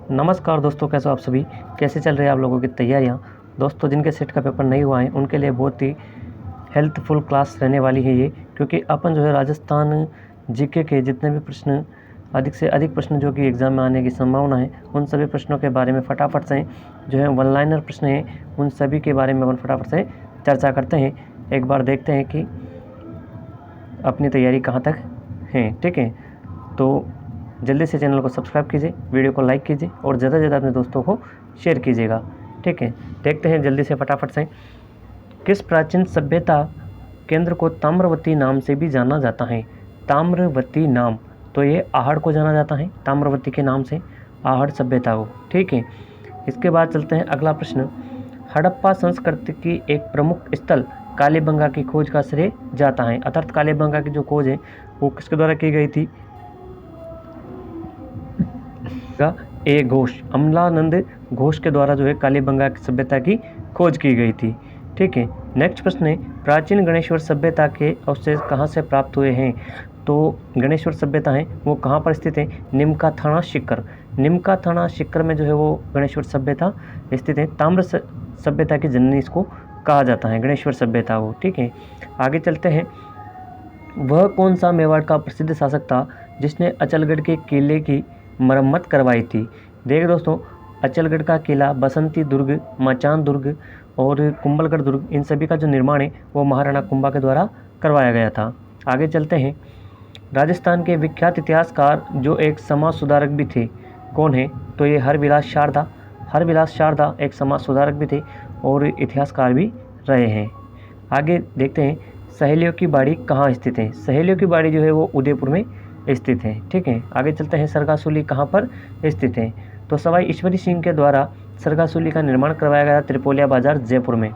नमस्कार दोस्तों, कैसे हो आप सभी। कैसे चल रही है आप लोगों की तैयारियां। दोस्तों, जिनके सेट का पेपर नहीं हुआ है उनके लिए बहुत ही हेल्पफुल क्लास रहने वाली है ये, क्योंकि अपन जो है राजस्थान जीके के जितने भी प्रश्न, अधिक से अधिक प्रश्न जो कि एग्ज़ाम में आने की संभावना है, उन सभी प्रश्नों के बारे में फटाफट से जो है वन लाइनर प्रश्न हैं उन सभी के बारे में अपन फटाफट से चर्चा करते हैं। एक बार देखते हैं कि अपनी तैयारी कहाँ तक है। ठीक है, तो जल्दी से चैनल को सब्सक्राइब कीजिए, वीडियो को लाइक कीजिए और ज़्यादा से ज़्यादा अपने दोस्तों को शेयर कीजिएगा। ठीक है, देखते हैं जल्दी से फटाफट से। किस प्राचीन सभ्यता केंद्र को ताम्रवती नाम से भी जाना जाता है? ताम्रवती नाम, तो ये आहड़ को जाना जाता है ताम्रवती के नाम से, आहड़ सभ्यता को। ठीक है, इसके बाद चलते हैं अगला प्रश्न। हड़प्पा संस्कृति की एक प्रमुख स्थल कालीबंगा की खोज का श्रेय जाता है। अर्थात कालीबंगा की जो खोज है वो किसके द्वारा की गई थी? ए घोष, अमलानंद घोष के द्वारा जो है कालीबंगा की सभ्यता की खोज की गई थी। ठीक है, नेक्स्ट प्रश्न है, प्राचीन गणेश्वर सभ्यता के अवशेष कहाँ से प्राप्त हुए हैं? तो गणेश्वर सभ्यता है वो कहाँ पर स्थित है? निमका थाना सीकर। निमका थाना सीकर में जो है वो गणेश्वर सभ्यता स्थित है। ताम्र सभ्यता की जननी इसको कहा जाता है, गणेश्वर सभ्यता को। ठीक है, आगे चलते हैं। वह कौन सा मेवाड़ का प्रसिद्ध शासक था जिसने अचलगढ़ के किले की मरम्मत करवाई थी? देखिए दोस्तों, अचलगढ़ का किला, बसंती दुर्ग, मचान दुर्ग और कुंभलगढ़ दुर्ग, इन सभी का जो निर्माण है वो महाराणा कुंभा के द्वारा करवाया गया था। आगे चलते हैं। राजस्थान के विख्यात इतिहासकार जो एक समाज सुधारक भी थे, कौन है? तो ये हरविलास शारदा। हरविलास शारदा एक समाज सुधारक भी थे और इतिहासकार भी रहे हैं। आगे देखते हैं, सहेलियों की बाड़ी कहाँ स्थित है? सहेलियों की बाड़ी जो है वो उदयपुर में स्थित है। ठीक है, आगे चलते हैं। सरगासुली कहाँ पर स्थित है? तो सवाई ईश्वरी सिंह के द्वारा सरगासुली का निर्माण करवाया गया त्रिपोलिया बाजार जयपुर में।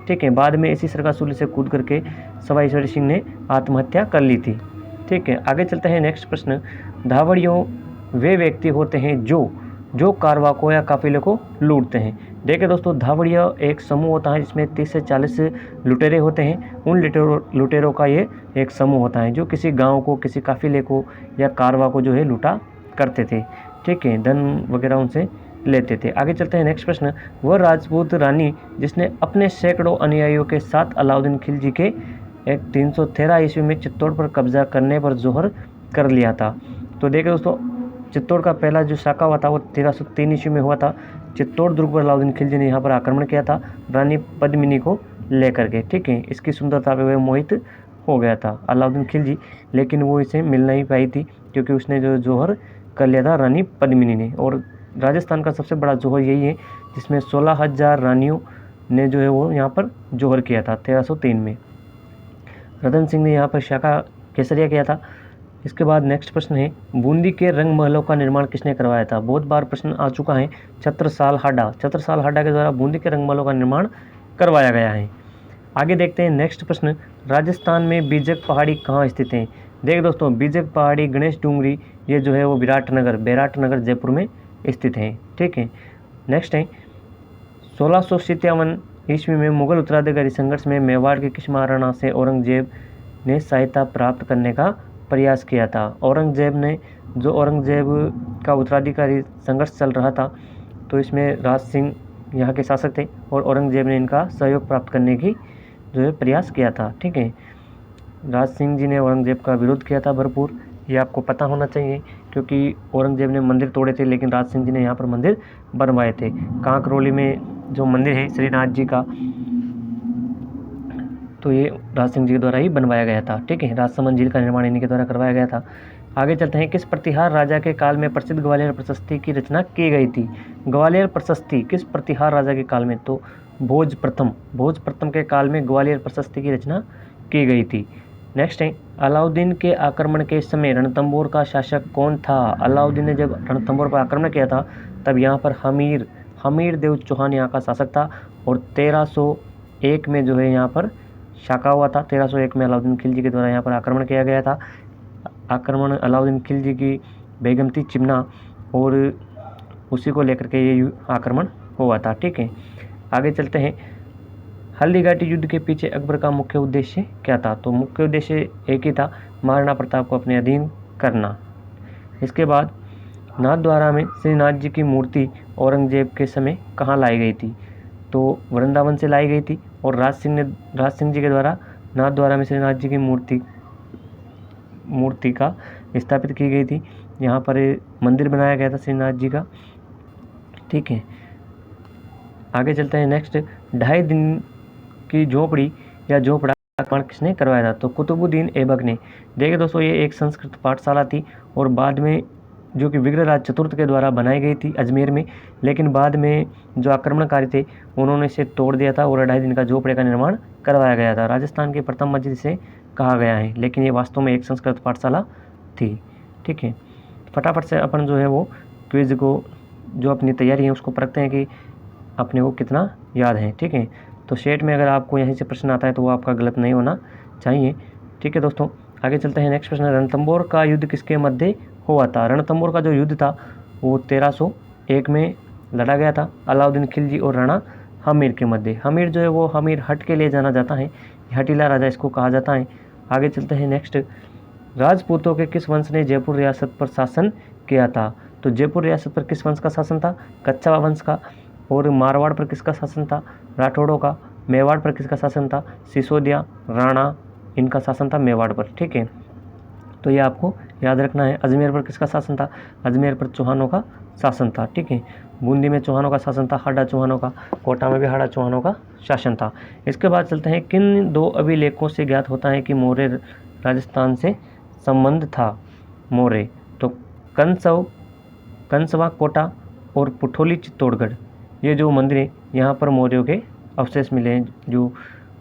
ठीक है, बाद में इसी सरगासुली से कूद करके सवाई ईश्वरी सिंह ने आत्महत्या कर ली थी। ठीक है, आगे चलते हैं। नेक्स्ट प्रश्न, धावड़ियों वे व्यक्ति होते हैं जो कारवा को या काफिले को लूटते हैं। देखिए दोस्तों, धावड़िया एक समूह होता है जिसमें 30 से 40 लुटेरे होते हैं। उन लुटेरों का ये एक समूह होता है जो किसी गांव को, किसी काफिले को या कारवा को जो है लूटा करते थे। ठीक है, धन वगैरह उनसे लेते थे। आगे चलते हैं। नेक्स्ट प्रश्न, वह राजपूत रानी जिसने अपने सैकड़ों अनुयायियों के साथ अलाउद्दीन खिलजी के 313 ईस्वी में चित्तौड़ पर कब्जा करने पर जोहर कर लिया था। तो देखिए दोस्तों, चित्तौड़ का पहला जो शाखा हुआ था वो 1303 ईस्वी में हुआ था। चित्तौड़ दुर्ग पर अलाउद्दीन खिलजी ने यहाँ पर आक्रमण किया था रानी पद्मिनी को लेकर के। ठीक है, इसकी सुंदरता पे वह मोहित हो गया था अलाउद्दीन खिलजी, लेकिन वो इसे मिल नहीं पाई थी क्योंकि उसने जो जोहर कर लिया था रानी पद्मिनी ने। और राजस्थान का सबसे बड़ा जोहर यही है जिसमें 16,000 रानियों ने जो है वो यहाँ पर जोहर किया था 1303 में। रतन सिंह ने यहाँ पर शाखा केसरिया किया था। इसके बाद नेक्स्ट प्रश्न है, बूंदी के रंग महलों का निर्माण किसने करवाया था? बहुत बार प्रश्न आ चुका है। छत्रसाल हाडा। छत्रसाल हाडा के द्वारा बूंदी के रंग महलों का निर्माण करवाया गया है। आगे देखते हैं। नेक्स्ट प्रश्न, राजस्थान में बीजक पहाड़ी कहाँ स्थित है? देख दोस्तों, बीजक पहाड़ी, गणेश डूंगरी, ये जो है वो बैराटनगर जयपुर में स्थित है। ठीक है, नेक्स्ट है, 1657 ईस्वी में मुगल उत्तराधिकारी संघर्ष में मेवाड़ के किस महाराणा से औरंगजेब ने सहायता प्राप्त करने का प्रयास किया था? औरंगजेब का उत्तराधिकारी संघर्ष चल रहा था, तो इसमें राज सिंह यहाँ के शासक थे और औरंगजेब ने इनका सहयोग प्राप्त करने की जो है प्रयास किया था। ठीक है, राज सिंह जी ने औरंगजेब का विरोध किया था भरपूर, ये आपको पता होना चाहिए, क्योंकि औरंगजेब ने मंदिर तोड़े थे लेकिन राज सिंह जी ने यहाँ पर मंदिर बनवाए थे। कांकरोली में जो मंदिर है श्रीनाथ जी का, तो ये राज सिंह जी के द्वारा ही बनवाया गया था। ठीक है, राजसमंद झील का निर्माण इन्हीं के द्वारा करवाया गया था। आगे चलते हैं। किस प्रतिहार राजा के काल में प्रसिद्ध ग्वालियर प्रशस्ति की रचना की गई थी? ग्वालियर प्रशस्ति किस प्रतिहार राजा के काल में? तो भोज प्रथम के काल में ग्वालियर प्रशस्ति की रचना की गई थी। नेक्स्ट है, अलाउद्दीन के आक्रमण के समय रणथंभौर का शासक कौन था? अलाउद्दीन ने जब रणथंभौर पर आक्रमण किया था तब यहाँ पर हमीर देव चौहान यहाँ का शासक था और 1301 में जो है यहाँ पर शाखा हुआ था। 1301 में अलाउद्दीन खिलजी के द्वारा यहाँ पर आक्रमण किया गया था। आक्रमण अलाउद्दीन खिलजी की बेगम थी चिमना और उसी को लेकर के ये आक्रमण हुआ था। ठीक है, आगे चलते हैं। हल्दीघाटी युद्ध के पीछे अकबर का मुख्य उद्देश्य क्या था? तो मुख्य उद्देश्य एक ही था, महाराणा प्रताप को अपने अधीन करना। इसके बाद नाथद्वारा में श्रीनाथ जी की मूर्ति औरंगजेब के समय कहाँ लाई गई थी? तो वृंदावन से लाई गई थी। और राज सिंह जी के द्वारा नाथद्वारा में श्रीनाथ जी की मूर्ति का स्थापित की गई थी। यहाँ पर मंदिर बनाया गया था श्रीनाथ जी का। ठीक है, आगे चलते हैं नेक्स्ट। 2.5 दिन की झोपड़ी या झोपड़ा निर्माण किसने करवाया था? तो कुतुबुद्दीन ऐबक ने। देखिए दोस्तों, ये एक संस्कृत पाठशाला थी और बाद में जो कि विग्रहराज चतुर्थ के द्वारा बनाई गई थी अजमेर में, लेकिन बाद में जो आक्रमणकारी थे उन्होंने इसे तोड़ दिया था और 2.5 दिन का झोपड़े का निर्माण करवाया गया था। राजस्थान की प्रथम मस्जिद इसे कहा गया है, लेकिन ये वास्तव में एक संस्कृत पाठशाला थी। ठीक है, फटाफट से अपन जो है वो क्विज को जो अपनी तैयारी है उसको परखते हैं कि अपने को कितना याद है। ठीक है, तो सेट में अगर आपको यहीं से प्रश्न आता है तो वो आपका गलत नहीं होना चाहिए। ठीक है दोस्तों, आगे चलते हैं। नेक्स्ट प्रश्न, रणथंभौर का युद्ध किसके मध्य हुआ था? रणथंभौर का जो युद्ध था वो 1301 में लड़ा गया था अलाउद्दीन खिलजी और राणा हमीर के मध्य। हमीर जो है वो हमीर हट के लिए जाना जाता है, हटीला राजा इसको कहा जाता है। आगे चलते हैं नेक्स्ट, राजपूतों के किस वंश ने जयपुर रियासत पर शासन किया था? तो जयपुर रियासत पर किस वंश का शासन था? कच्छावा वंश का। और मारवाड़ पर किसका शासन था? राठौड़ों का। मेवाड़ पर किसका शासन था? सिसोदिया, राणा, इनका शासन था मेवाड़ पर। ठीक है, तो ये आपको याद रखना है। अजमेर पर किसका शासन था? अजमेर पर चौहानों का शासन था। ठीक है, बूंदी में चौहानों का शासन था, हाड़ा चौहानों का। कोटा में भी हाड़ा चौहानों का शासन था। इसके बाद चलते हैं, किन 2 अभिलेखों से ज्ञात होता है कि मौर्य राजस्थान से संबंध था? मौर्य तो कंसवा कोटा और पुठोली चित्तौड़गढ़, ये जो मंदिर है यहाँ पर मौर्यों के अवशेष मिले हैं, जो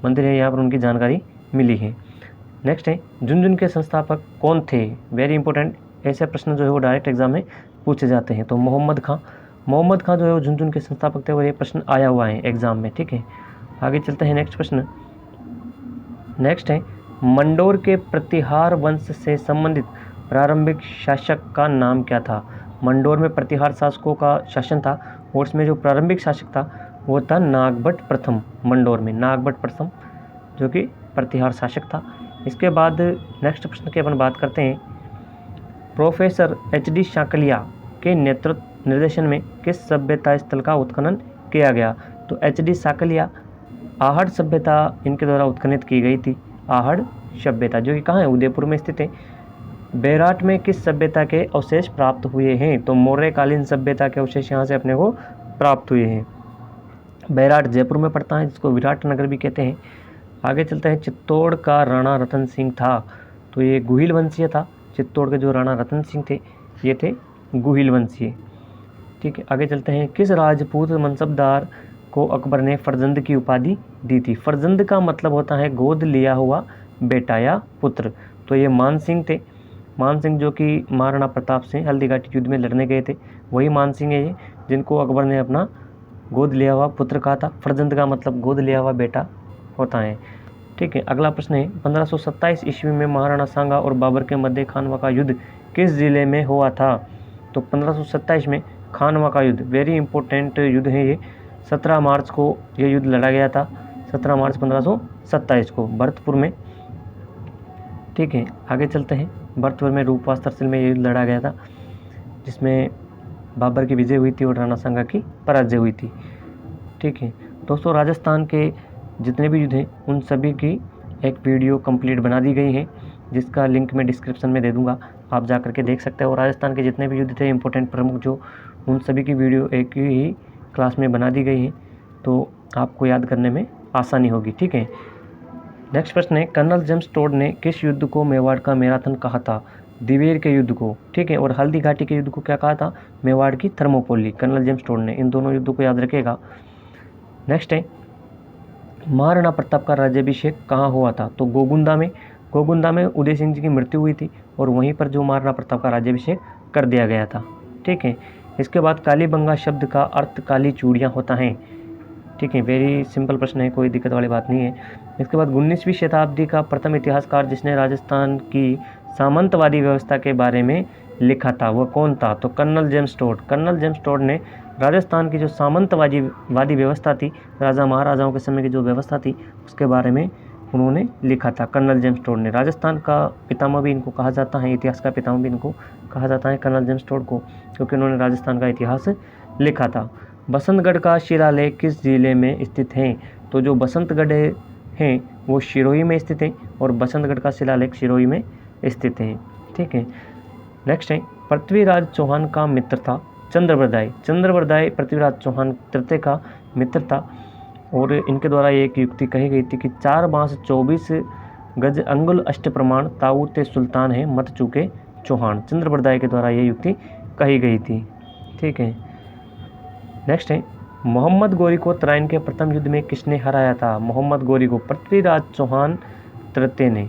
मंदिर है यहाँ पर उनकी जानकारी मिली है। नेक्स्ट है, झुनझुन के संस्थापक कौन थे? वेरी इंपॉर्टेंट, ऐसे प्रश्न जो है वो डायरेक्ट एग्जाम में पूछे जाते हैं। तो मोहम्मद खां जो है वो झुनझुन के संस्थापक थे और ये प्रश्न आया हुआ है एग्जाम में। ठीक है, आगे चलते हैं। नेक्स्ट प्रश्न, नेक्स्ट है, मंडोर के प्रतिहार वंश से संबंधित प्रारंभिक शासक का नाम क्या था? मंडोर में प्रतिहार शासकों का शासन था और इसमें जो प्रारंभिक शासक था वो था नागभट्ट प्रथम। मंडोर में नागभट्ट प्रथम जो कि प्रतिहार शासक था। इसके बाद नेक्स्ट प्रश्न की अपन बात करते हैं, प्रोफेसर एच.डी. शाकलिया के नेतृत्व निर्देशन में किस सभ्यता स्थल का उत्खनन किया गया? तो एच.डी. शाकलिया आहड़ सभ्यता इनके द्वारा उत्खनित की गई थी। आहड़ सभ्यता जो कि कहाँ है? उदयपुर में स्थित है। बैराट में किस सभ्यता के अवशेष प्राप्त हुए हैं? तो मौर्यकालीन सभ्यता के अवशेष यहाँ से अपने को प्राप्त हुए हैं। बैराट जयपुर में पड़ता है, जिसको विराट नगर भी कहते हैं। आगे चलते हैं, चित्तौड़ का राणा रतन सिंह था, तो ये गुहिल वंशीय था। चित्तौड़ के जो राणा रतन सिंह थे ये थे गुहिल वंशीय। ठीक है, आगे चलते हैं, किस राजपूत मनसबदार को अकबर ने फरजंद की उपाधि दी थी? फरजंद का मतलब होता है गोद लिया हुआ बेटा या पुत्र। तो ये मान सिंह थे। मान सिंह जो कि महाराणा प्रताप से हल्दीघाटी युद्ध में लड़ने गए थे, वही मान सिंह है ये, जिनको अकबर ने अपना गोद लिया हुआ पुत्र कहा था। फरजंद का मतलब गोद लिया हुआ बेटा होता है। ठीक है, अगला प्रश्न है, 1527 ईस्वी में महाराणा सांगा और बाबर के मध्य खानवा का युद्ध किस जिले में हुआ था? तो 1527 में खानवा का युद्ध, वेरी इंपॉर्टेंट युद्ध है ये। 17 मार्च को यह युद्ध लड़ा गया था, 17 मार्च 1527 को भरतपुर में। ठीक है, आगे चलते हैं, भरतपुर में रूपवास तहसील में ये युद्ध लड़ा गया था, जिसमें बाबर की विजय हुई थी और राणा सांगा की पराजय हुई थी। ठीक है दोस्तों, राजस्थान के जितने भी युद्ध हैं उन सभी की एक वीडियो कंप्लीट बना दी गई है, जिसका लिंक मैं डिस्क्रिप्शन में दे दूंगा, आप जा करके देख सकते हो। और राजस्थान के जितने भी युद्ध थे इंपॉर्टेंट प्रमुख जो, उन सभी की वीडियो एक ही क्लास में बना दी गई है, तो आपको याद करने में आसानी होगी। ठीक है, नेक्स्ट प्रश्न है, कर्नल जेम्स टोड ने किस युद्ध को मेवाड़ का मैराथन कहा था? दिवेर के युद्ध को। ठीक है, और हल्दी घाटी के युद्ध को क्या कहा था? मेवाड़ की थर्मोपोली। कर्नल जेम्स टोड ने, इन दोनों युद्धों को याद रखेगा। नेक्स्ट है, महाराणा प्रताप का राज्याभिषेक कहाँ हुआ था? तो गोगुंदा में उदय सिंह जी की मृत्यु हुई थी और वहीं पर जो महाराणा प्रताप का राज्याभिषेक कर दिया गया था। ठीक है, इसके बाद कालीबंगा शब्द का अर्थ काली चूड़ियाँ होता है। ठीक है, वेरी सिंपल प्रश्न है, कोई दिक्कत वाली बात नहीं है। इसके बाद 19वीं शताब्दी का प्रथम इतिहासकार जिसने राजस्थान की सामंतवादी व्यवस्था के बारे में लिखा था वह कौन था? तो Colonel James Tod. Colonel James Tod ने राजस्थान की जो सामंतवादी व्यवस्था थी, राजा महाराजाओं के समय की जो व्यवस्था थी, उसके बारे में उन्होंने लिखा था, कर्नल जेम्स टोड ने। राजस्थान का पितामह भी इनको कहा जाता है, इतिहास का पितामह भी इनको कहा जाता है, कर्नल जेम्स टोड को, क्योंकि उन्होंने राजस्थान का इतिहास लिखा था। बसंतगढ़ का शिलालेख किस जिले में स्थित है? तो जो बसंतगढ़ हैं वो सिरोही में स्थित है और बसंतगढ़ का शिलालेख सिरोही में स्थित है। ठीक है, नेक्स्ट है, पृथ्वीराज चौहान का मित्र था चंद्रवरदाय। चंद्रवरदाय पृथ्वीराज चौहान तृतीय का मित्र था और इनके द्वारा एक युक्ति कही गई थी कि 4 बांस 24 गज अंगुल अष्ट प्रमाण ताऊते सुल्तान है मत चूके चौहान। चंद्रवरदाय के द्वारा ये युक्ति कही गई थी। ठीक है, नेक्स्ट है, मोहम्मद गोरी को तराइन के प्रथम युद्ध में किसने हराया था? मोहम्मद गोरी को पृथ्वीराज चौहान तृतीय ने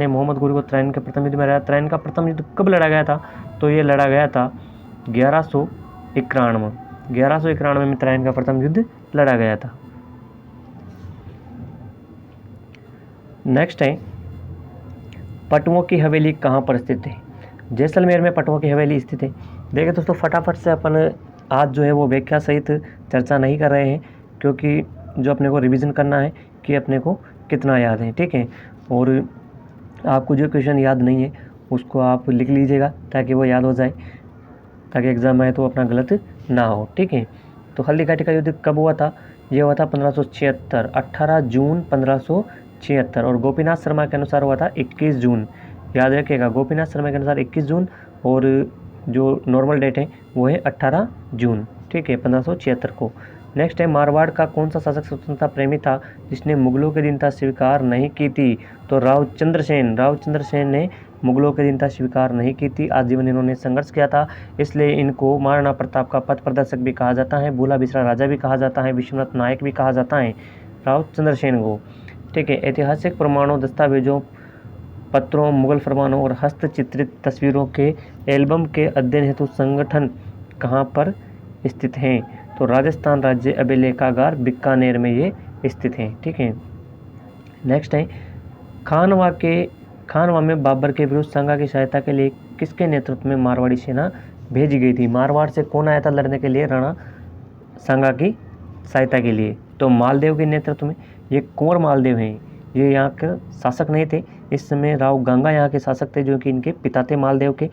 मोहम्मद गोरी को तराइन के प्रथम युद्ध में हराया। तराइन का प्रथम युद्ध कब लड़ा गया था? तो ये लड़ा गया था 1191 में तराइन का प्रथम युद्ध लड़ा गया था। नेक्स्ट है, पटवों की हवेली कहाँ पर स्थित है? जैसलमेर में पटवों की हवेली स्थित है। देखिए दोस्तों, फटाफट से अपन आज जो है वो व्याख्या सहित चर्चा नहीं कर रहे हैं, क्योंकि जो अपने को रिवीजन करना है कि अपने को कितना याद है। ठीक है, और आपको जो क्वेश्चन याद नहीं है उसको आप लिख लीजिएगा ताकि वो याद हो जाए, ताकि एग्जाम आए तो अपना गलत ना हो। ठीक है, तो हल्दीघाटी का युद्ध कब हुआ था? ये हुआ था 1576, 18 जून 1576, और गोपीनाथ शर्मा के अनुसार हुआ था 21 जून। याद रखिएगा, गोपीनाथ शर्मा के अनुसार 21 जून और जो नॉर्मल डेट है वो है 18 जून। ठीक है, 1576 को। नेक्स्ट है, मारवाड़ का कौन सा शासक स्वतंत्रता प्रेमी था जिसने मुगलों की अधीनता स्वीकार नहीं की थी? तो राव चंद्र सेन ने मुगलों की अधीनता स्वीकार नहीं की थी। आजीवन इन्होंने संघर्ष किया था, इसलिए इनको महाराणा प्रताप का पथ प्रदर्शक भी कहा जाता है, भूला बिसरा राजा भी कहा जाता है, विश्वनाथ नायक भी कहा जाता है राव चंद्रसेन को। ठीक है, ऐतिहासिक प्रमाणों, दस्तावेजों, पत्रों, मुगल फरमानों और हस्तचित्रित तस्वीरों के एल्बम के अध्ययन हेतु संगठन कहाँ पर स्थित हैं? तो राजस्थान राज्य अभिलेखागार बीकानेर में ये स्थित हैं। ठीक है, नेक्स्ट है, खानवा में बाबर के विरुद्ध सांगा की सहायता के लिए किसके नेतृत्व में मारवाड़ी सेना भेजी गई थी? मारवाड़ से कौन आया था लड़ने के लिए राणा सांगा की सहायता के लिए? तो मालदेव के नेतृत्व में। ये कुंवर मालदेव हैं, ये यहाँ के शासक नहीं थे इस समय, राव गंगा यहाँ के शासक थे जो कि इनके पिता थे मालदेव के,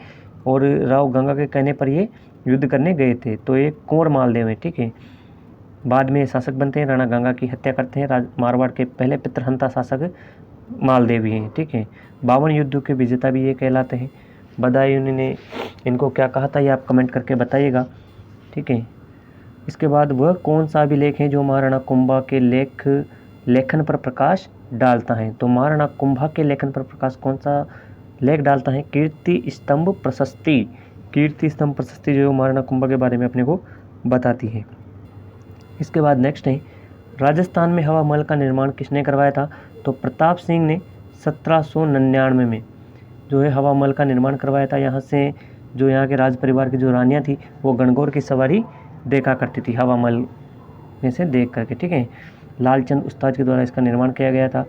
और राव गंगा के कहने पर ये युद्ध करने गए थे। तो ये कुंवर मालदेव हैं। ठीक है, बाद में शासक बनते हैं, राणा गंगा की हत्या करते हैं। मारवाड़ के पहले पितृहंता शासक मालदेव ही हैं। ठीक है, 52 युद्धों के विजेता भी ये कहलाते हैं। बदायूं ने इनको क्या कहा था ये आप कमेंट करके बताइएगा। ठीक है, इसके बाद वह कौन सा अभिलेख है जो महाराणा कुंभा के लेखन पर प्रकाश डालता है? तो महाराणा कुंभा के लेखन पर प्रकाश कौन सा लेख डालता है? कीर्ति स्तंभ प्रशस्ति जो महाराणा कुंभा के बारे में अपने को बताती है। इसके बाद नेक्स्ट है, राजस्थान में हवा महल का निर्माण किसने करवाया था? तो प्रताप सिंह ने 1799 में जो है हवा महल का निर्माण करवाया था। यहाँ से जो यहाँ के राज परिवार की जो रानियाँ थी वो गणगौर की सवारी देखा करती थी हवा महल में से देख करके। ठीक है, लालचंद उस्ताद के द्वारा इसका निर्माण किया गया था।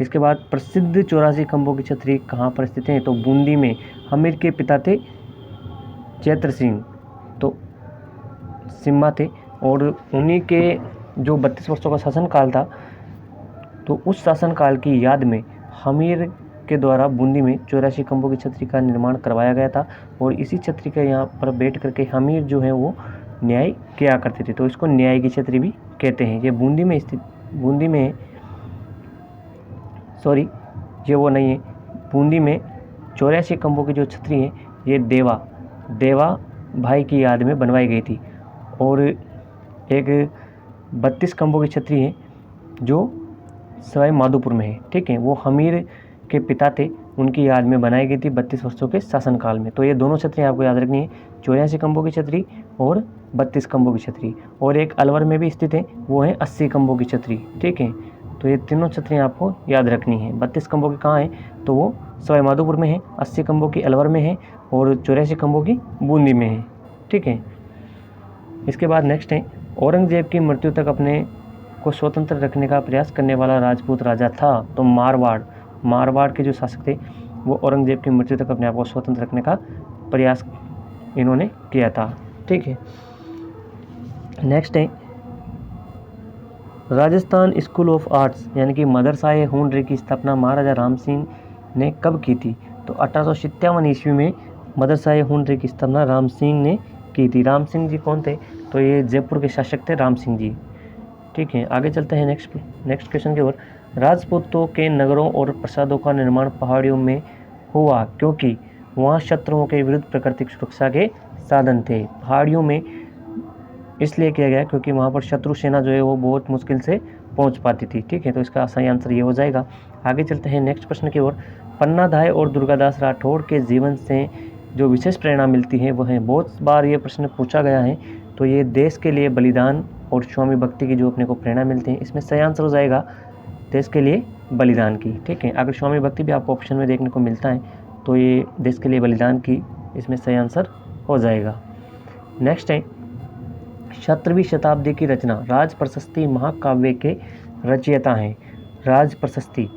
इसके बाद प्रसिद्ध 84 खंभों की छतरी कहाँ पर स्थित है? तो बूंदी में। हमीर के पिता थे चैत्र सिंह, तो सिम्मा थे, और उन्हीं के जो 32 वर्षों का शासनकाल था, तो उस शासनकाल की याद में हमीर के द्वारा बूंदी में 84 खंभों की छतरी का निर्माण करवाया गया था। और इसी छतरी के यहाँ पर बैठ करके हमीर जो है वो न्याय किया करते थे, तो इसको न्याय की छतरी भी कहते हैं। ये बूंदी में बूंदी में 84 खंभों की जो छतरी है ये देवा भाई की याद में बनवाई गई थी। और एक 32 खंभों की छतरी है जो सवाई माधोपुर में है। ठीक है, वो हमीर के पिता थे, उनकी याद में बनाई गई थी 32 वर्षों के शासनकाल में। तो ये दोनों छतरियाँ आपको याद रखनी है, 84 खंभों की छतरी और 32 खंभों की छतरी। और एक अलवर में भी स्थित है, वो है 80 खंभों की छतरी। ठीक है, तो ये तीनों छतरियाँ आपको याद रखनी है। 32 खंभों की कहाँ है? तो वो सवाई माधोपुर में है, 80 खंभों की अलवर में है और 84 खंभों की बूंदी में है। ठीक है, इसके बाद नेक्स्ट है, औरंगजेब की मृत्यु तक अपने को स्वतंत्र रखने का प्रयास करने वाला राजपूत राजा था? तो मारवाड़ के जो शासक थे वो औरंगजेब की मृत्यु तक अपने आप को स्वतंत्र रखने का प्रयास इन्होंने किया था। ठीक है, नेक्स्ट है, राजस्थान स्कूल ऑफ आर्ट्स यानी कि मदरसा-ए हुनर की स्थापना महाराजा राम सिंह ने कब की थी? तो 1857 ईस्वी में मदरसा-ए हुनर की स्थापना राम सिंह ने की थी। राम सिंह जी कौन थे? तो ये जयपुर के शासक थे राम सिंह जी। ठीक है, आगे चलते हैं नेक्स्ट क्वेश्चन की ओर। राजपूतों के नगरों और प्रासादों का निर्माण पहाड़ियों में हुआ क्योंकि वहाँ शत्रुओं के विरुद्ध प्राकृतिक सुरक्षा के साधन थे। पहाड़ियों में इसलिए किया गया क्योंकि वहाँ पर शत्रु सेना जो है वो बहुत मुश्किल से पहुँच पाती थी। ठीक है, तो इसका सही आंसर ये हो जाएगा। आगे चलते हैं नेक्स्ट प्रश्न की ओर। पन्नाधाय और दुर्गादास राठौड़ के जीवन से जो विशेष प्रेरणा मिलती है वह है, बहुत बार ये प्रश्न पूछा गया है, तो ये देश के लिए बलिदान और स्वामी भक्ति की जो अपने को प्रेरणा मिलती है, इसमें सही आंसर हो जाएगा देश के लिए बलिदान की। ठीक है, अगर स्वामी भक्ति भी आपको ऑप्शन में देखने को मिलता है तो ये देश के लिए बलिदान की इसमें सही आंसर हो जाएगा। नेक्स्ट है 17वीं शताब्दी की रचना। राज प्रशस्ति महाकाव्य के रचयिता हैं। राज प्रशस्ति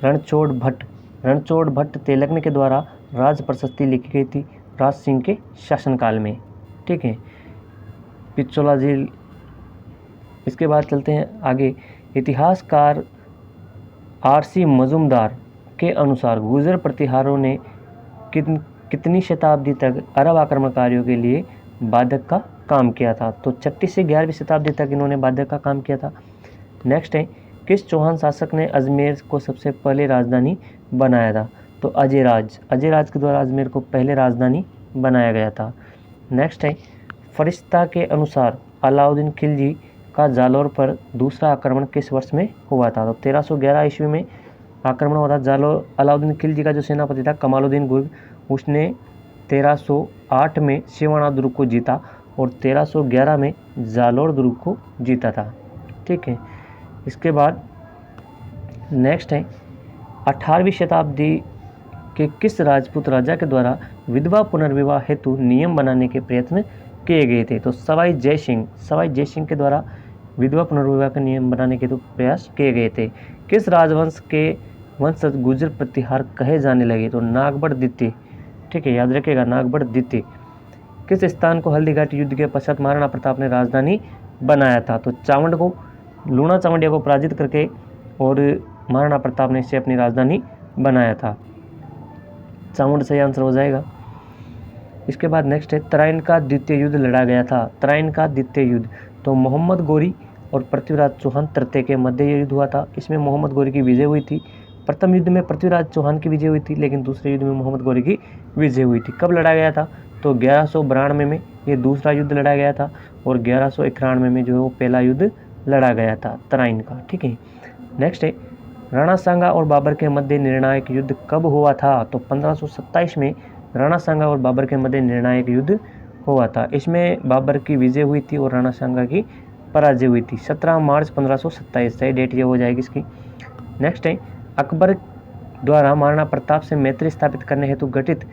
रणछोड़ भट्ट तेलग्न के द्वारा राज प्रशस्ति लिखी गई थी राज सिंह के शासनकाल में। ठीक है, पिछोला झील। इसके बाद चलते हैं आगे। इतिहासकार आर.सी. मजूमदार के अनुसार गुर्जर प्रतिहारों ने कितनी शताब्दी तक अरब आक्रमणकारियों के लिए बाधक का काम किया था? तो 6वीं से 11वीं शताब्दी तक इन्होंने बाधक का काम किया था। नेक्स्ट है किस चौहान शासक ने अजमेर को सबसे पहले राजधानी बनाया था? तो अजयराज के द्वारा अजमेर को पहले राजधानी बनाया गया था। नेक्स्ट है फरिश्ता के अनुसार अलाउद्दीन खिलजी का जालौर पर दूसरा आक्रमण किस वर्ष में हुआ था? तो 1311 ईस्वी में आक्रमण हुआ था जालौर। अलाउद्दीन खिलजी का जो सेनापति था कमालुद्दीन गुर्ग, उसने 1308 में सिवाना दुर्ग को जीता और 1311 में जालौर दुर्ग को जीता था। ठीक है, इसके बाद नेक्स्ट है 18वीं शताब्दी के किस राजपूत राजा के द्वारा विधवा पुनर्विवाह हेतु नियम बनाने के प्रयत्न किए गए थे? तो सवाई जय सिंह के द्वारा विधवा पुनर्विवाह के नियम बनाने के हेतु प्रयास किए गए थे। किस राजवंश के वंशज गुर्जर प्रतिहार कहे जाने लगे? तो नागबड़ द्वितीय। ठीक है, याद रखिएगा नागबड़ द्वितीय। किस स्थान को हल्दीघाटी युद्ध के पश्चात महाराणा प्रताप ने राजधानी बनाया था? तो चावंड को, लूणा चावंडिया को पराजित करके और महाराणा प्रताप ने इसे अपनी राजधानी बनाया था। चावंड सही आंसर हो जाएगा। इसके बाद नेक्स्ट है तराइन का द्वितीय युद्ध लड़ा गया था। तराइन का द्वितीय युद्ध, तो मोहम्मद गोरी और पृथ्वीराज चौहान तृतीय के मध्य ये युद्ध हुआ था। इसमें मोहम्मद गोरी की विजय हुई थी। प्रथम युद्ध में पृथ्वीराज चौहान की विजय हुई थी, लेकिन दूसरे युद्ध में मोहम्मद गोरी की विजय हुई थी। कब लड़ा गया था? तो 1192 में ये दूसरा युद्ध लड़ा गया था और 1191 में जो है वो पहला युद्ध लड़ा गया था तराइन का। ठीक है, नेक्स्ट है राणा सांगा और बाबर के मध्य निर्णायक युद्ध कब हुआ था? तो 1527 में राणा सांगा और बाबर के मध्य निर्णायक युद्ध हुआ था। इसमें बाबर की विजय हुई थी और राणा सांगा की पराजय हुई थी। 17 मार्च 1527 सही डेट ये हो जाएगी इसकी। नेक्स्ट है अकबर द्वारा महाराणा प्रताप से मैत्री स्थापित करने हेतु गठित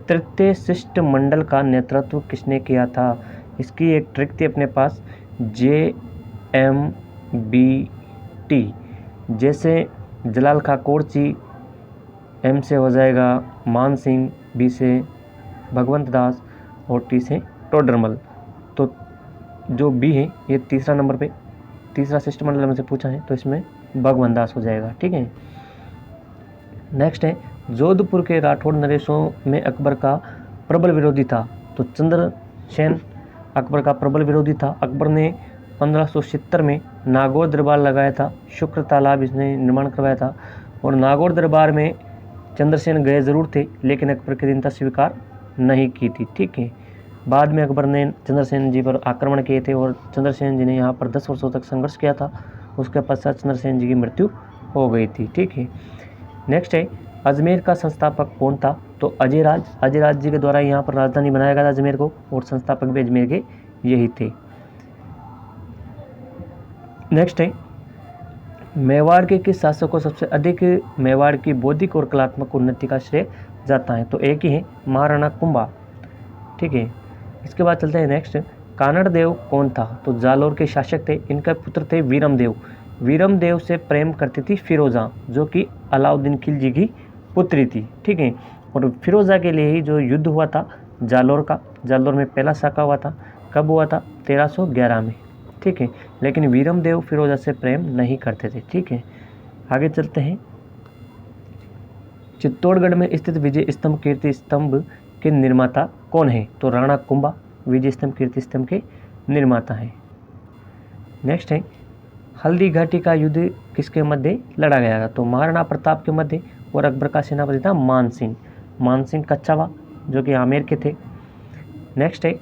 तृतीय शिष्टमंडल का नेतृत्व किसने किया था? इसकी एक ट्रिक थी अपने पास, JMBT। जैसे जलाल खाकोरची, M से हो जाएगा मान सिंह, B से भगवंत दास और T से टोडरमल। तो जो B है ये तीसरा नंबर पे, तीसरा शिष्टमंडल में से पूछा है, तो इसमें भगवंत दास हो जाएगा। ठीक है, नेक्स्ट है जोधपुर के राठौड़ नरेशों में अकबर का प्रबल विरोधी था। तो चंद्रसेन अकबर का प्रबल विरोधी था। अकबर ने 1570 में नागौर दरबार लगाया था। शुक्र तालाब इसने निर्माण करवाया था और नागौर दरबार में चंद्रसेन गए ज़रूर थे, लेकिन अकबर की दीनता स्वीकार नहीं की थी। ठीक है, बाद में अकबर ने चंद्रसेन जी पर आक्रमण किए थे और चंद्रसेन जी ने यहाँ पर 10 वर्षों तक संघर्ष किया था। उसके पश्चात चंद्रसेन जी की मृत्यु हो गई थी। ठीक है, नेक्स्ट है अजमेर का संस्थापक कौन था? तो अजयराज जी के द्वारा यहाँ पर राजधानी बनाया गया था अजमेर को और संस्थापक भी अजमेर के यही थे। नेक्स्ट है मेवाड़ के किस शासक को सबसे अधिक मेवाड़ की बौद्धिक और कलात्मक उन्नति का श्रेय जाता है? तो एक ही है, महाराणा कुंभा। ठीक है, इसके बाद चलते हैं नेक्स्ट, कानड़ देव कौन था? तो जालौर के शासक थे। इनका पुत्र थे वीरम देव से प्रेम करती थी फिरोजा, जो कि अलाउद्दीन खिलजी की पुत्री थी। ठीक है, और फिरोजा के लिए ही जो युद्ध हुआ था जालौर का, जालौर में पहला साका हुआ था। कब हुआ था? 1311 में। ठीक है, लेकिन वीरमदेव फिरोजा से प्रेम नहीं करते थे। ठीक है, आगे चलते हैं। चित्तौड़गढ़ में स्थित विजय स्तंभ कीर्ति स्तंभ के निर्माता कौन है? तो राणा कुंभा विजय स्तंभ कीर्ति स्तंभ के निर्माता हैं। नेक्स्ट है, हल्दी घाटी का युद्ध किसके मध्य लड़ा गया था? तो महाराणा प्रताप के मध्य, और अकबर का सेनापति था मान सिंह कच्छावा, जो कि आमेर के थे। नेक्स्ट है,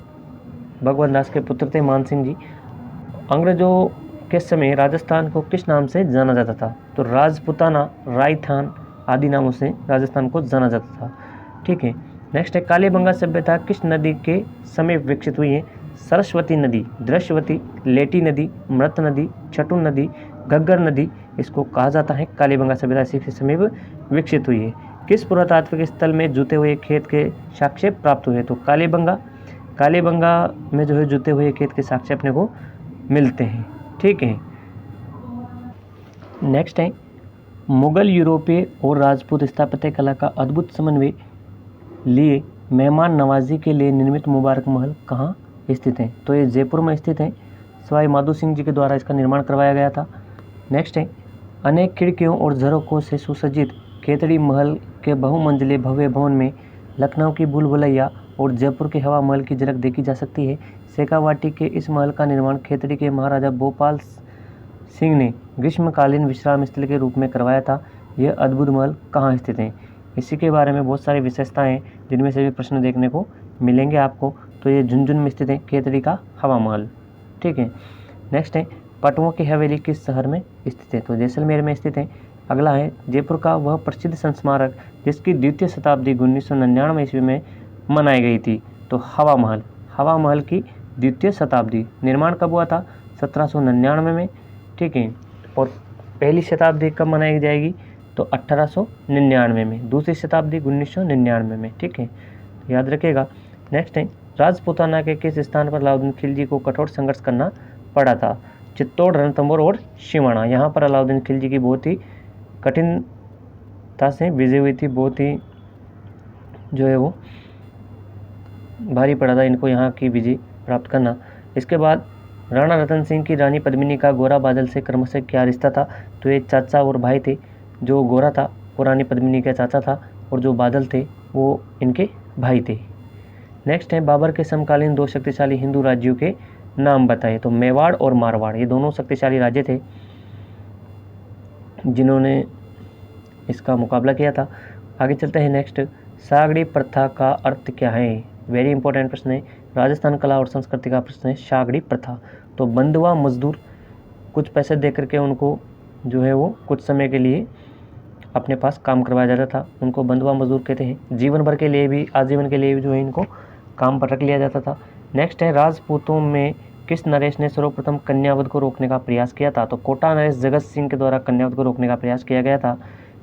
भगवत दास के पुत्र थे मान सिंह जी। अंग्रेजों के समय राजस्थान को किस नाम से जाना जाता था? तो राजपुताना, रायथान आदि नामों से राजस्थान को जाना जाता था। ठीक है, नेक्स्ट है, कालीबंगा सभ्यता किस नदी के समीप विकसित हुई है? सरस्वती नदी, दृश्यवती, लेटी नदी, मृत नदी, चटुन नदी, घग्गर नदी, इसको कहा जाता है कालीबंगा सभ्यता इसी के समीप विकसित हुई है। किस पुरातात्विक स्थल में जुते हुए खेत के साक्ष्य प्राप्त हुए? तो कालीबंगा में जो है जुते हुए खेत के साक्ष्य अपने को मिलते हैं। ठीक है, नेक्स्ट है, मुगल, यूरोपीय और राजपूत स्थापत्य कला का अद्भुत समन्वय लिए मेहमान नवाजी के लिए निर्मित मुबारक महल कहाँ स्थित है? तो ये जयपुर में स्थित है। सवाई माधो सिंह जी के द्वारा इसका निर्माण करवाया गया था। नेक्स्ट है, अनेक खिड़कियों और झरोखों से सुसज्जित खेतड़ी महल के बहुमंजिले भव्य भवन में लखनऊ की भूल भुलैया और जयपुर के हवा महल की झलक देखी जा सकती है। शेखावाटी के इस महल का निर्माण खेतड़ी के महाराजा भोपाल सिंह ने ग्रीष्मकालीन विश्राम स्थल के रूप में करवाया था। यह अद्भुत महल कहाँ स्थित है? इसी के बारे में बहुत सारी विशेषताएं हैं जिनमें से भी प्रश्न देखने को मिलेंगे आपको। तो ये झुंझुनू में स्थित है खेतड़ी का हवा महल। ठीक है, नेक्स्ट है, पटवों की हवेली किस शहर में स्थित है? तो जैसलमेर में स्थित है। अगला है, जयपुर का वह प्रसिद्ध संस्मारक जिसकी द्वितीय शताब्दी 1999 ईस्वी में मनाई गई थी? तो हवा महल की द्वितीय शताब्दी निर्माण कब हुआ था? 1799 में। ठीक है, और पहली शताब्दी कब मनाई जाएगी? तो 1899 में। दूसरी शताब्दी 1999 में। ठीक है, याद रखिएगा। नेक्स्ट है, राजपूताना के किस स्थान पर अलाउद्दीन खिलजी को कठोर संघर्ष करना पड़ा था? चित्तौड़, रणथंभौर और सिवाना। यहाँ पर अलाउद्दीन खिलजी की बहुत ही कठिनता से विजय हुई थी, बहुत ही जो है वो भारी पड़ा था इनको यहाँ की विजय प्राप्त करना। इसके बाद राणा रतन सिंह की रानी पद्मिनी का गोरा बादल से क्रमशः क्या रिश्ता था? तो ये चाचा और भाई थे। जो गोरा था वो रानी पद्मिनी का चाचा था और जो बादल थे वो इनके भाई थे। नेक्स्ट है, बाबर के समकालीन दो शक्तिशाली हिंदू राज्यों के नाम बताए? तो मेवाड़ और मारवाड़, ये दोनों शक्तिशाली राज्य थे जिन्होंने इसका मुकाबला किया था। आगे चलते हैं। नेक्स्ट, सागड़ी प्रथा का अर्थ क्या है? वेरी इंपॉर्टेंट प्रश्न है, राजस्थान कला और संस्कृति का प्रश्न है। सागड़ी प्रथा, तो बंधुआ मजदूर, कुछ पैसे दे करके उनको जो है वो कुछ समय के लिए अपने पास काम करवाया जाता था, उनको बंधुआ मजदूर कहते हैं। जीवन भर के लिए भी, आजीवन के लिए भी जो है इनको काम पर रख लिया जाता था। नेक्स्ट है, राजपूतों में किस नरेश ने सर्वप्रथम कन्यावध को रोकने का प्रयास किया था? तो कोटा नरेश जगत सिंह के द्वारा कन्यावध को रोकने का प्रयास किया गया था।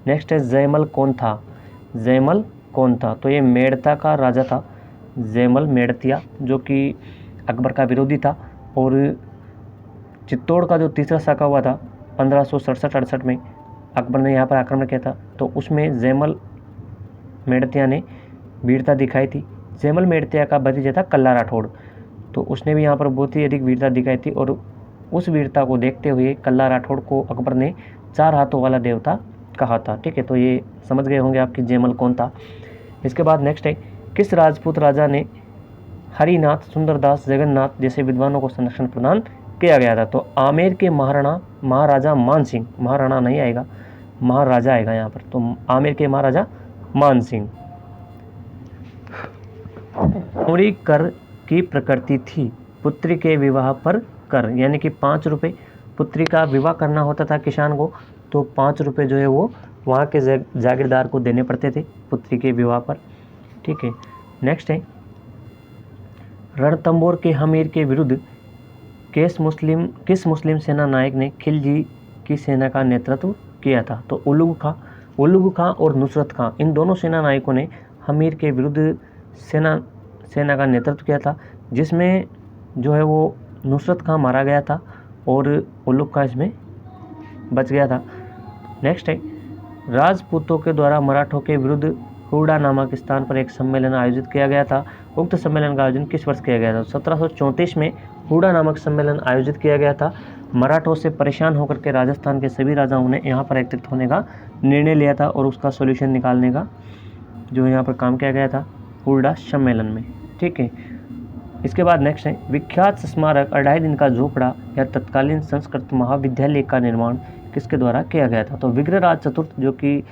नेक्स्ट है, जयमल कौन था? तो ये मेड़ता का राजा था, जयमल मेड़तिया, जो कि अकबर का विरोधी था। और चित्तौड़ का जो तीसरा शाखा हुआ था 1567-68 में, अकबर ने यहाँ पर आक्रमण किया था, तो उसमें जयमल मेड़तिया ने वीरता दिखाई थी। जयमल मेड़तिया का भतीजा था कल्ला राठौड़, तो उसने भी यहाँ पर बहुत ही अधिक वीरता दिखाई थी। और उस वीरता को देखते हुए कल्ला राठौड़ को अकबर ने 4 हाथों वाला देवता कहा था। ठीक है, तो ये समझ गए होंगे आपकी जयमल कौन था। इसके बाद नेक्स्ट है, किस राजपूत राजा ने हरिनाथ, सुंदरदास, जगन्नाथ जैसे विद्वानों को संरक्षण प्रदान किया गया था? तो आमेर के महाराजा मान सिंह, महाराणा नहीं आएगा, महाराजा आएगा यहाँ पर। तो आमेर के महाराजा मान सिंह। उरी कर की प्रकृति थी पुत्री के विवाह पर कर, यानी कि 5 रुपये पुत्री का विवाह करना होता था किसान को, तो 5 रुपये जो है वो वहाँ के जागीरदार को देने पड़ते थे पुत्री के विवाह पर। ठीक है, नेक्स्ट है, रणथंभौर के हमीर के विरुद्ध किस मुस्लिम सेना नायक ने खिलजी की सेना का नेतृत्व किया था? तो उलुग खां और नुसरत खां, इन दोनों सेना नायकों ने हमीर के विरुद्ध सेना का नेतृत्व किया था, जिसमें जो है वो नुसरत खां मारा गया था और उलुग खां इसमें बच गया था। नेक्स्ट है, राजपूतों के द्वारा मराठों के विरुद्ध हुडा नामक स्थान पर एक सम्मेलन आयोजित किया गया था। उक्त सम्मेलन का आयोजन किस वर्ष किया गया था? 1734 में हुडा नामक सम्मेलन आयोजित किया गया था। मराठों से परेशान होकर के राजस्थान के सभी राजाओं ने यहाँ पर एकत्रित होने का निर्णय लिया था और उसका सॉल्यूशन निकालने का जो यहाँ पर काम किया गया था हुडा सम्मेलन में। ठीक है, इसके बाद नेक्स्ट है विख्यात स्मारक 2.5 दिन का झोपड़ा या तत्कालीन संस्कृत महाविद्यालय का निर्माण किसके द्वारा किया गया था? तो विग्रहराज चतुर्थ जो कि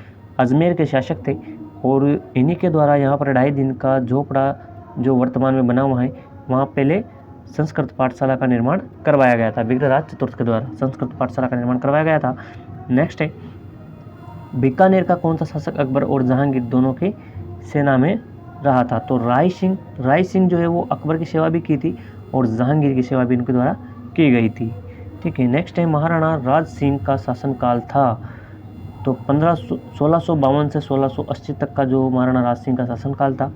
अजमेर के शासक थे और इन्हीं के द्वारा यहाँ पर 2.5 दिन का झोपड़ा जो वर्तमान में बना हुआ है वहाँ पहले संस्कृत पाठशाला का निर्माण करवाया गया था। विग्रहराज चतुर्थ के द्वारा संस्कृत पाठशाला का निर्माण करवाया गया था। नेक्स्ट है बीकानेर का कौन सा शासक अकबर और जहांगीर दोनों की सेना में रहा था? तो राय सिंह जो है वो अकबर की सेवा भी की थी और जहांगीर की सेवा भी इनके द्वारा की गई थी। ठीक है, नेक्स्ट है महाराणा राज सिंह का शासनकाल था। तो 1652 से 1680 तक का जो महाराणा राज सिंह का शासनकाल था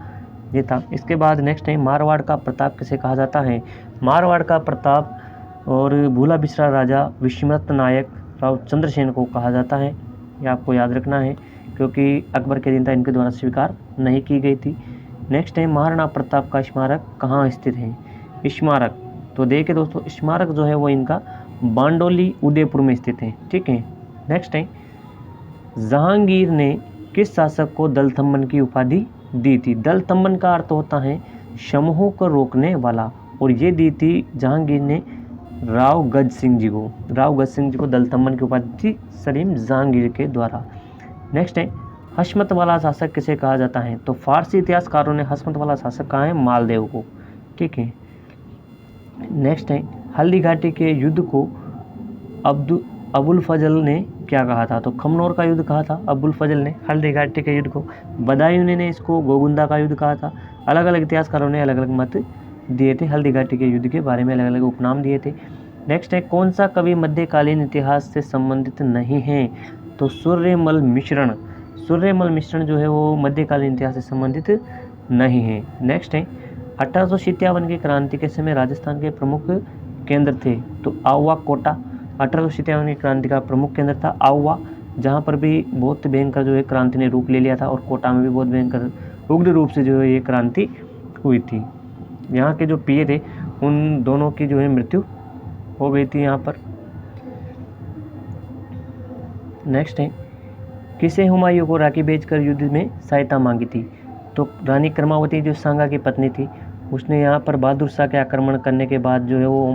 ये था। इसके बाद नेक्स्ट है मारवाड़ का प्रताप किसे कहा जाता है? मारवाड़ का प्रताप और भूला बिसरा राजा विस्मृत नायक राव चंद्रसेन को कहा जाता है। ये आपको याद रखना है क्योंकि अकबर के दिन था इनके द्वारा स्वीकार नहीं की गई थी। नेक्स्ट है महाराणा प्रताप का स्मारक कहाँ स्थित है? स्मारक तो देखिए दोस्तों स्मारक जो है वो इनका बांडोली उदयपुर में स्थित है। ठीक है, नेक्स्ट है जहांगीर ने किस शासक को दलथम्बन की उपाधि दी थी? दलथम्बन का अर्थ होता है समूहों को रोकने वाला और ये दी थी जहांगीर ने राव गज सिंह जी को दलथम्बन की उपाधि थी सलीम जहांगीर के द्वारा। नेक्स्ट है हशमत वाला शासक किसे कहा जाता है? तो फारसी इतिहासकारों ने हशमत वाला शासक कहा है मालदेव को। ठीक है, नेक्स्ट है हल्दी घाटी के युद्ध को अबुल फजल ने क्या कहा था? तो खमनोर का युद्ध कहा था अबुल फजल ने हल्दी घाटी के युद्ध को। बदायूं ने इसको गोगुंदा का युद्ध कहा था। अलग अलग इतिहासकारों ने अलग अलग मत दिए थे हल्दी घाटी के युद्ध के बारे में, अलग अलग उपनाम दिए थे। नेक्स्ट है कौन सा कवि मध्यकालीन इतिहास से संबंधित नहीं है? तो सूर्यमल मिश्रण जो है वो मध्यकालीन इतिहास से संबंधित नहीं है। नेक्स्ट है 1857 की क्रांति के समय राजस्थान के प्रमुख केंद्र थे? तो आउवा कोटा 1857 की क्रांति का प्रमुख केंद्र था आउवा, जहाँ पर भी बहुत भयंकर जो है क्रांति ने रूप ले लिया था और कोटा में भी बहुत भयंकर उग्र रूप से जो है ये क्रांति हुई थी। यहाँ के जो पीए थे उन दोनों की जो है मृत्यु हो गई थी यहाँ पर। नेक्स्ट है किसे हुमायूं को राखी बेचकर युद्ध में सहायता मांगी थी? तो रानी कर्मावती जो सांगा की पत्नी थी उसने यहाँ पर बहादुर शाह के आक्रमण करने के बाद जो है वो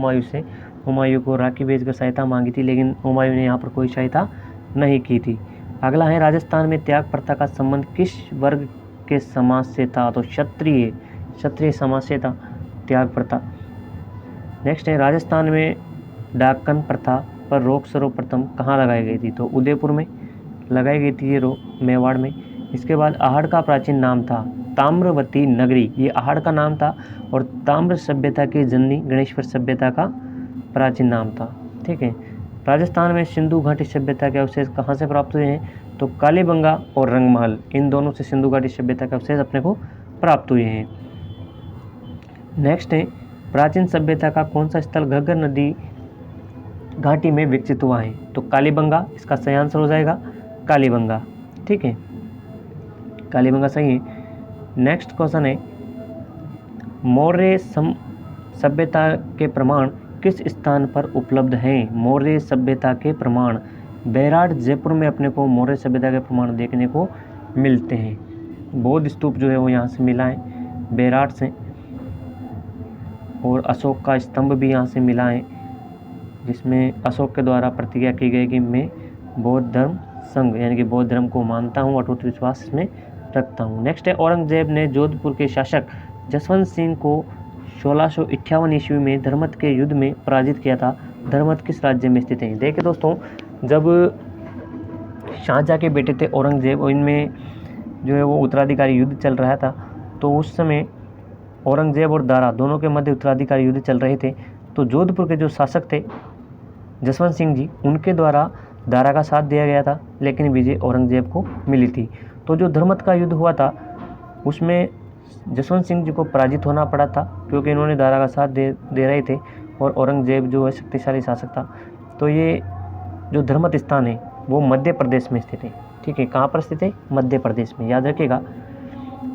हुमायूं को राखी बेचकर सहायता मांगी थी, लेकिन हुमायूं ने यहाँ पर कोई सहायता नहीं की थी। अगला है राजस्थान में त्याग प्रथा का संबंध किस वर्ग के समाज से था? तो क्षत्रिय समाज से था त्याग प्रथा। नेक्स्ट है राजस्थान में डाकन प्रथा पर रोक सर्वप्रथम कहाँ लगाई गई थी? तो उदयपुर में लगाई गई थी ये रोक, मेवाड़ में। इसके बाद आहड़ का प्राचीन नाम था ताम्रवती नगरी, ये आहड़ का नाम था और ताम्र सभ्यता की जननी गणेश्वर सभ्यता का प्राचीन नाम था। ठीक है, राजस्थान में सिंधु घाटी सभ्यता के अवशेष कहाँ से प्राप्त हुए हैं? तो कालीबंगा और रंगमहल, इन दोनों से सिंधु घाटी सभ्यता के अवशेष अपने को प्राप्त हुए हैं। नेक्स्ट है प्राचीन सभ्यता का कौन सा स्थल घग्गर नदी घाटी में विकसित हुआ है? तो कालीबंगा, इसका सही आंसर हो जाएगा कालीबंगा। ठीक है, कालीबंगा सही है। नेक्स्ट क्वेश्चन है मौर्य सभ्यता के प्रमाण किस स्थान पर उपलब्ध हैं? मौर्य सभ्यता के प्रमाण बैराट जयपुर में अपने को मौर्य सभ्यता के प्रमाण देखने को मिलते हैं। बौद्ध स्तूप जो है वो यहाँ से मिला है बैराट से, और अशोक का स्तंभ भी यहाँ से मिला है जिसमें अशोक के द्वारा प्रतिज्ञा की गई कि मैं बौद्ध धर्म संघ यानी कि बौद्ध धर्म को मानता हूँ, अटूट विश्वास इसमें रखता हूँ। नेक्स्ट है औरंगजेब ने जोधपुर के शासक जसवंत सिंह को 1651 ईस्वी में धर्मत के युद्ध में पराजित किया था। धर्मत किस राज्य में स्थित है? देखिए दोस्तों, जब शाहजहाँ के बेटे थे औरंगजेब और इनमें जो है वो उत्तराधिकारी युद्ध चल रहा था, तो उस समय औरंगजेब और दारा दोनों के मध्य उत्तराधिकारी युद्ध चल रहे थे। तो जोधपुर के जो शासक थे जसवंत सिंह जी, उनके द्वारा दारा का साथ दिया गया था, लेकिन विजय औरंगजेब को मिली थी। तो जो धर्मत का युद्ध हुआ था उसमें जसवंत सिंह जी को पराजित होना पड़ा था क्योंकि इन्होंने दारा का साथ दे रहे थे और औरंगजेब जो है शक्तिशाली शासक था। तो ये जो धर्मत स्थान है वो मध्य प्रदेश में स्थित है। ठीक है, कहाँ पर स्थित है? मध्य प्रदेश में, याद रखिएगा।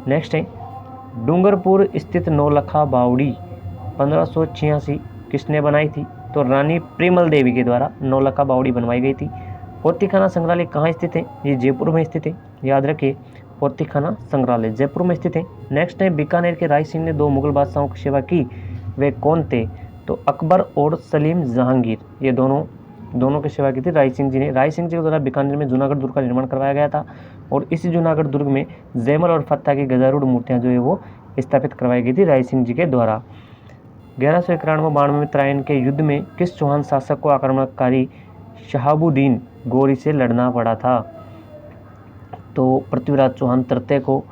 नेक्स्ट है डूंगरपुर स्थित नौलखा बावड़ी 1586 किसने बनाई थी? तो रानी प्रेमल देवी के द्वारा नौलखा बावड़ी बनवाई गई थी। पोथीखाना संग्रहालय कहाँ स्थित है? ये जयपुर में स्थित है, याद रखिए पोथीखाना संग्रहालय जयपुर में स्थित है। नेक्स्ट है बीकानेर के राय सिंह ने 2 मुगल बादशाहों की सेवा की, वे कौन थे? तो अकबर और सलीम जहांगीर, ये दोनों की सेवा की थी राय सिंह जी ने। राय सिंह जी के द्वारा बीकानेर में जूनागढ़ दुर्ग का निर्माण करवाया गया था और इसी जूनागढ़ दुर्ग में जैमल और फत्ता की गजारूढ़ मूर्तियां जो है वो स्थापित करवाई गई थी राय सिंह जी के द्वारा। 1191-92 में त्रायन के युद्ध में किस चौहान शासक को आक्रमणकारी शहाबुद्दीन गोरी से लड़ना पड़ा था? तो पृथ्वीराज चौहान तृतीय को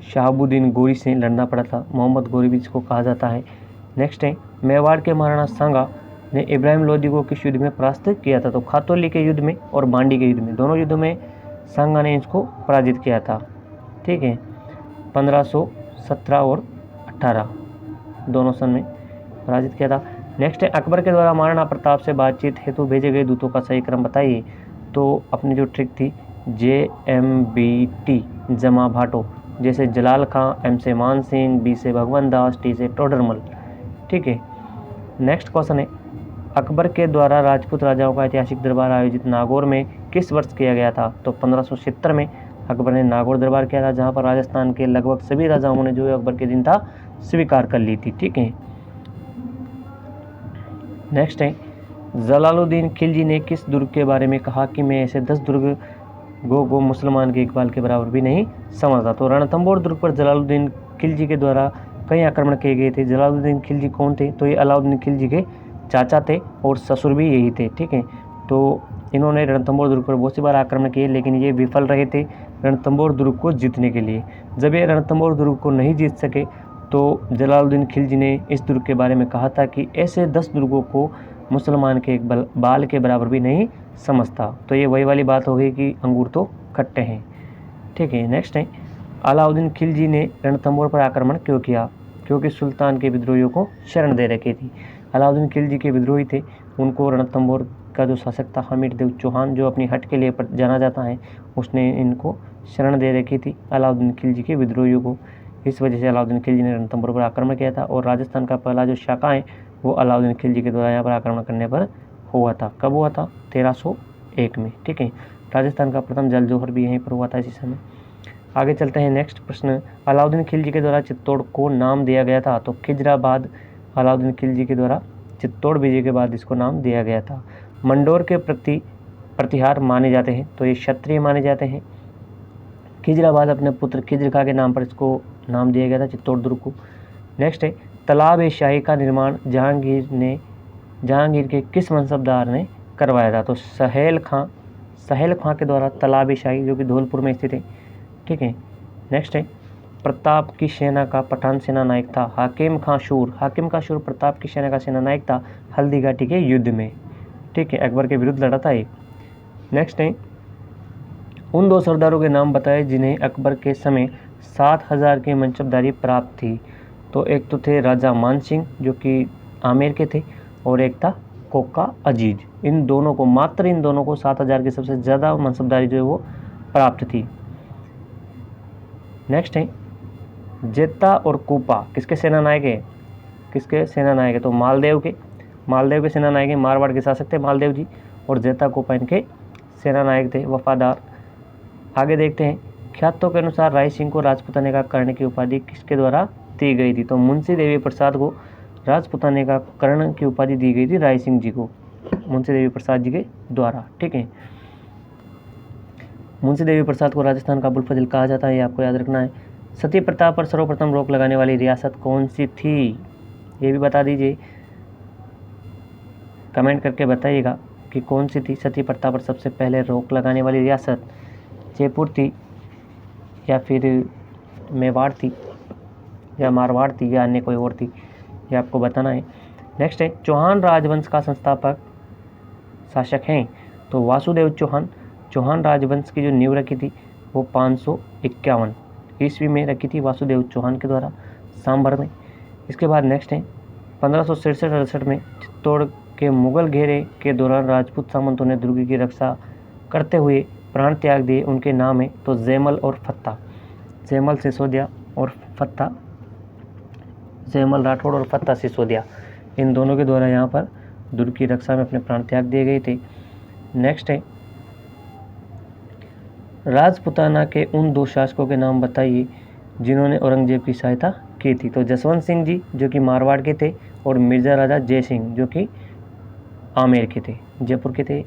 शहाबुद्दीन गोरी से लड़ना पड़ा था, मोहम्मद गोरी भी जिसको कहा जाता है। नेक्स्ट है मेवाड़ के महाराणा सांगा ने इब्राहिम लोदी को किस युद्ध में परास्त किया था? तो खातौली के युद्ध में और बांडी के युद्ध में, दोनों युद्धों में सांगा ने इसको पराजित किया था। ठीक है, 1517 और 18 दोनों सन में पराजित किया था। नेक्स्ट है अकबर के द्वारा महाराणा प्रताप से बातचीत हेतु भेजे गए दूतों का सही क्रम बताइए। तो अपनी जो ट्रिक थी JMBT जमा भाटो, जैसे जलाल खां, M से मान सिंह, B से भगवंत दास, T से टोडरमल। ठीक है, नेक्स्ट क्वेश्चन है अकबर के द्वारा राजपूत राजाओं का ऐतिहासिक दरबार आयोजित नागौर में किस वर्ष किया गया था? तो 1570 में अकबर ने नागौर दरबार किया था, जहां पर राजस्थान के लगभग सभी राजाओं ने जो अकबर के दिन था स्वीकार कर ली थी। ठीक है, नेक्स्ट है जलालुद्दीन खिलजी ने किस दुर्ग के बारे में कहा कि मैं ऐसे 10 दुर्ग को मुसलमान के इकबाल के बराबर भी नहीं समझता? तो रणथंबोर दुर्ग पर जलालुद्दीन खिलजी के द्वारा कई आक्रमण किए गए थे। जलालुद्दीन खिलजी कौन थे? तो ये अलाउद्दीन खिलजी के चाचा थे और ससुर भी यही थे। ठीक है, तो इन्होंने रणथंबोर दुर्ग पर बहुत सी बार आक्रमण किए, लेकिन ये विफल रहे थे रणथंबोर दुर्ग को जीतने के लिए। जब ये रणथंबोर दुर्ग को नहीं जीत सके तो जलालुद्दीन खिलजी ने इस दुर्ग के बारे में कहा था कि ऐसे 10 दुर्गों को मुसलमान के एक बाल के बराबर भी नहीं समझता। तो ये वही वाली बात हो गई कि अंगूर तो खट्टे हैं। ठीक है, नेक्स्ट है अलाउद्दीन खिलजी ने रणथंबोर पर आक्रमण क्यों किया? क्योंकि सुल्तान के विद्रोहियों को शरण दे रखी थी। अलाउद्दीन खिलजी के विद्रोही थे, उनको रणथंबोर का जो शासक था हमीर देव चौहान, जो अपनी हट के लिए जाना जाता है, उसने इनको शरण दे रखी थी अलाउद्दीन खिलजी के विद्रोहियों को। इस वजह से अलाउद्दीन खिलजी ने रणथंबोर पर आक्रमण किया था और राजस्थान का पहला जो शाखा है वो अलाउद्दीन खिलजी के द्वारा यहाँ पर आक्रमण करने पर हुआ था। कब हुआ था? 1301 में। ठीक है, राजस्थान का प्रथम जल जोहर भी यहीं पर हुआ था इसी समय। आगे चलते हैं, नेक्स्ट प्रश्न अलाउद्दीन खिलजी के द्वारा चित्तौड़ को नाम दिया गया था? तो खिजराबाद अलाउद्दीन खिलजी के द्वारा चित्तौड़ विजय के बाद इसको नाम दिया गया था। मंडोर के प्रतिहार माने जाते हैं, तो ये क्षत्रिय माने जाते हैं। खिजराबाद अपने पुत्र खिज्र खां के नाम पर इसको नाम दिया गया था चित्तौड़ दुर्ग को। नेक्स्ट है तालाब ए शाही का निर्माण जहांगीर के किस मनसबदार ने करवाया था? तो सहेल खां के द्वारा तालाब ए शाही, जो कि धौलपुर में स्थित है। ठीक है, नेक्स्ट है प्रताप की सेना का पठान सेना नायक था हाकिम खां शूर प्रताप की सेना का सेना नायक था हल्दी घाटी के युद्ध में। ठीक है, अकबर के विरुद्ध लड़ा था ये। नेक्स्ट है उन 2 सरदारों के नाम बताए जिन्हें अकबर के समय 7000 की मनसबदारी प्राप्त थी। तो एक तो थे राजा मान सिंह जो कि आमेर के थे, और एक था कोका अजीज। इन दोनों को 7000 की सबसे ज़्यादा मनसबदारी जो है वो प्राप्त थी। नेक्स्ट है जेता और कूपा किसके सेना नायक है? तो मालदेव के सेना नायक है। मारवाड़ के शासक थे मालदेव जी, और जेता कूपा इनके सेना नायक थे, वफादार। आगे देखते हैं ख्यातों के अनुसार राय सिंह को राजपुताने का कर्ण की उपाधि किसके द्वारा दी गई थी? तो मुंशी देवी प्रसाद को राजपुताने का कर्ण की उपाधि दी गई थी राय सिंह जी को, मुंशी देवी प्रसाद जी के द्वारा। ठीक है, मुंशी देवी प्रसाद को राजस्थान का अबुल फजल कहा जाता है, ये आपको याद रखना है। सती प्रथा पर सर्वप्रथम रोक लगाने वाली रियासत कौन सी थी? ये भी बता दीजिए, कमेंट करके बताइएगा कि कौन सी थी सती प्रथा पर सबसे पहले रोक लगाने वाली रियासत। जयपुर थी, या फिर मेवाड़ थी, या मारवाड़ थी, या अन्य कोई और थी, ये आपको बताना है। नेक्स्ट है चौहान राजवंश का संस्थापक शासक हैं? तो वासुदेव चौहान राजवंश की जो नींव रखी थी वो 551 ईस्वी में रखी थी वासुदेव चौहान के द्वारा सांभर में। इसके बाद नेक्स्ट है 1567-68 में चित्तौड़ के मुगल घेरे के दौरान राजपूत सामंतों ने दुर्ग की रक्षा करते हुए प्राण त्याग दिए, उनके नाम है तो जैमल और फत्ता। जैमल सिसोदिया और फत्ता जयमल राठौड़ और फत्ता सिसोदिया, इन दोनों के द्वारा यहाँ पर दुर्ग की रक्षा में अपने प्राण त्याग दिए गए थे। नेक्स्ट है, राजपुताना के उन 2 शासकों के नाम बताइए जिन्होंने औरंगजेब की सहायता की थी। तो जसवंत सिंह जी जो कि मारवाड़ के थे, और मिर्ज़ा राजा जय सिंह जो कि आमेर के थे, जयपुर के थे।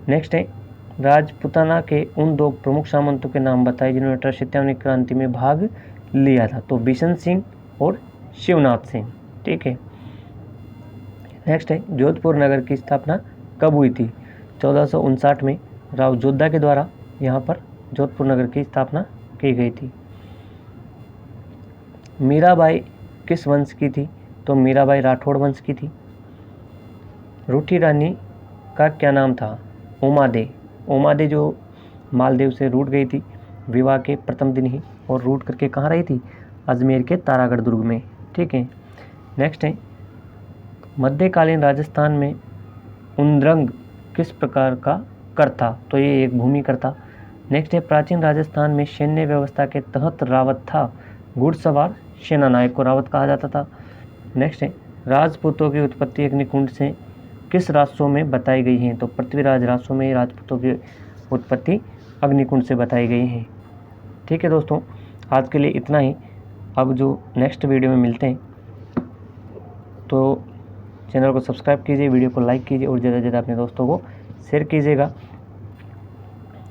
नेक्स्ट है, राजपुताना के उन 2 प्रमुख सामंतों के नाम बताइए जिन्होंने 1857 क्रांति में भाग लिया था। तो बिशन सिंह और शिवनाथ सिंह। ठीक है। नेक्स्ट है, जोधपुर नगर की स्थापना कब हुई थी? 1459 में राव जोधा के द्वारा यहाँ पर जोधपुर नगर की स्थापना की गई थी। मीराबाई किस वंश की थी? तो मीराबाई राठौड़ वंश की थी। रूठी रानी का क्या नाम था? उमादे। उमादे जो मालदेव से रूठ गई थी विवाह के प्रथम दिन ही, और रूठ करके कहाँ रही थी? अजमेर के तारागढ़ दुर्ग में। ठीक है। नेक्स्ट है, मध्यकालीन राजस्थान में उद्रंग किस प्रकार का कर था? तो ये एक भूमि कर था। नेक्स्ट है, प्राचीन राजस्थान में सैन्य व्यवस्था के तहत रावत था। घुड़सवार सेना नायक को रावत कहा जाता था। नेक्स्ट है, राजपूतों की उत्पत्ति अग्निकुंड से किस राजसों में बताई गई है? तो पृथ्वीराज राजसों में राजपूतों की उत्पत्ति अग्निकुंड से बताई गई है। ठीक है दोस्तों, आज के लिए इतना ही। अब जो नेक्स्ट वीडियो में मिलते हैं, तो चैनल को सब्सक्राइब कीजिए, वीडियो को लाइक कीजिए और ज़्यादा से ज़्यादा अपने दोस्तों को शेयर कीजिएगा।